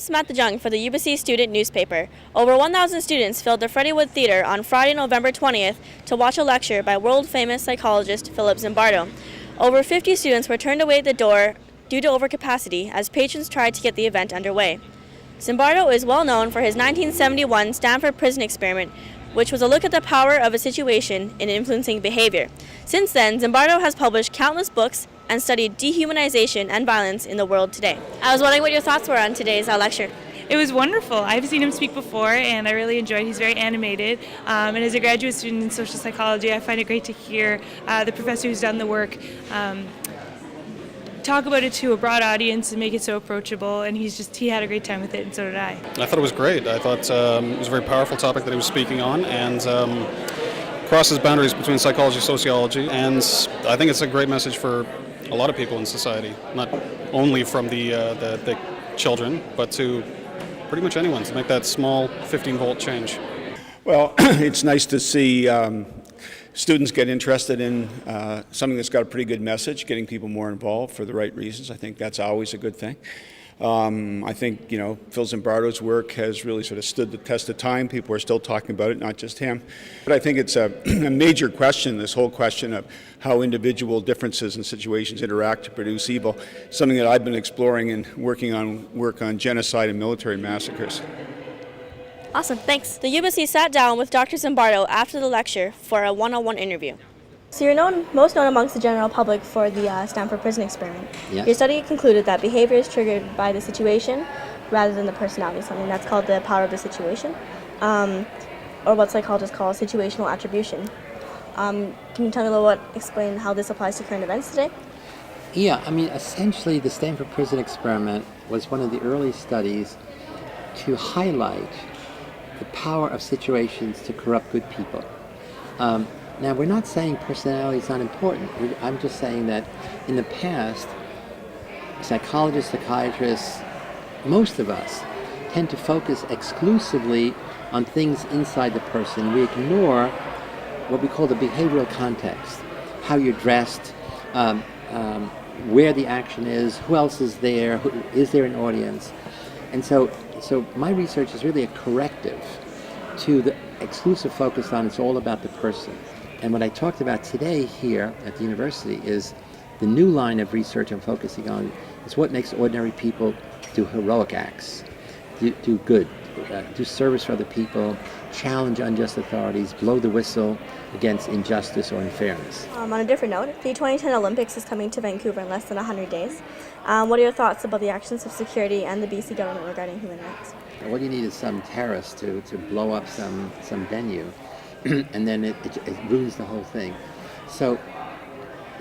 Samantha Jung for the Ubyssey student newspaper. Over 1,000 students filled the Freddywood Theater on Friday, November 20th to watch a lecture by world-famous psychologist Phillip Zimbardo. Over 50 students were turned away at the door due to overcapacity as patrons tried to get the event underway. Zimbardo is well known for his 1971 Stanford Prison Experiment, which was a look at the power of a situation in influencing behavior. Since then, Zimbardo has published countless books and studied dehumanization and violence in the world today. I was wondering what your thoughts were on today's lecture. It was wonderful. I've seen him speak before, and I really enjoyed it. He's very animated. And as a graduate student in social psychology, I find it great to hear the professor who's done the work talk about it to a broad audience and make it so approachable. And he had a great time with it, and so did I. I thought it was great. I thought it was a very powerful topic that he was speaking on, and crosses boundaries between psychology and sociology. And I think it's a great message for a lot of people in society, not only from the children, but to pretty much anyone, to make that small 15-volt change. Well, it's nice to see students get interested in something that's got a pretty good message, getting people more involved for the right reasons. I think that's always a good thing. I think, Phil Zimbardo's work has really sort of stood the test of time. People are still talking about it, not just him. But I think it's a major question, this whole question of how individual differences and situations interact to produce evil, something that I've been exploring and work on genocide and military massacres. Awesome, thanks. The Ubyssey sat down with Dr. Zimbardo after the lecture for a one-on-one interview. So you're most known amongst the general public for the Stanford Prison Experiment. Yes. Your study concluded that behavior is triggered by the situation rather than the personality, something that's called the power of the situation, or what psychologists call situational attribution. Can you tell me explain how this applies to current events today? Yeah, essentially the Stanford Prison Experiment was one of the early studies to highlight the power of situations to corrupt good people. Now, we're not saying personality is not important. I'm just saying that in the past, psychologists, psychiatrists, most of us tend to focus exclusively on things inside the person. We ignore what we call the behavioral context, how you're dressed, where the action is, who else is there, is there an audience. And so my research is really a corrective to the exclusive focus on it's all about the person. And what I talked about today here at the university is the new line of research I'm focusing on is what makes ordinary people do heroic acts, do good, do service for other people, challenge unjust authorities, blow the whistle against injustice or unfairness. On a different note, the 2010 Olympics is coming to Vancouver in less than 100 days. What are your thoughts about the actions of security and the BC government regarding human rights? All you need is some terrorist to blow up some venue, and then it ruins the whole thing. So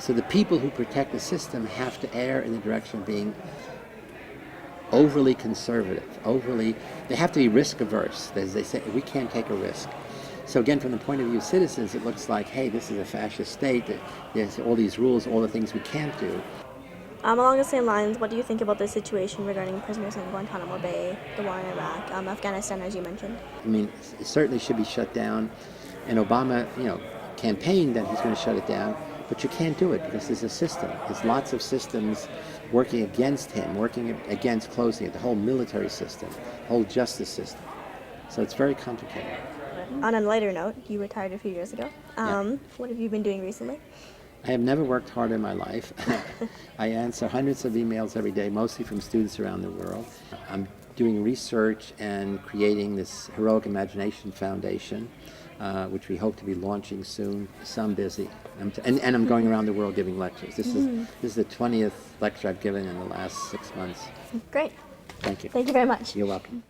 the people who protect the system have to err in the direction of being overly conservative, they have to be risk averse. As they say, we can't take a risk. So again, from the point of view of citizens, it looks like, hey, this is a fascist state, there's all these rules, all the things we can't do. Along the same lines, what do you think about the situation regarding prisoners in Guantanamo Bay, the war in Iraq, Afghanistan, as you mentioned? It certainly should be shut down. And Obama, campaigned that he's going to shut it down, but you can't do it because there's a system. There's lots of systems working against him, working against closing it, the whole military system, the whole justice system. So it's very complicated. On a lighter note, you retired a few years ago. Yeah. What have you been doing recently? I have never worked harder in my life. I answer hundreds of emails every day, mostly from students around the world. I'm doing research and creating this Heroic Imagination Foundation, which we hope to be launching soon. So I'm busy. And I'm going around the world giving lectures. This is the 20th lecture I've given in the last 6 months. Great. Thank you. Thank you very much. You're welcome.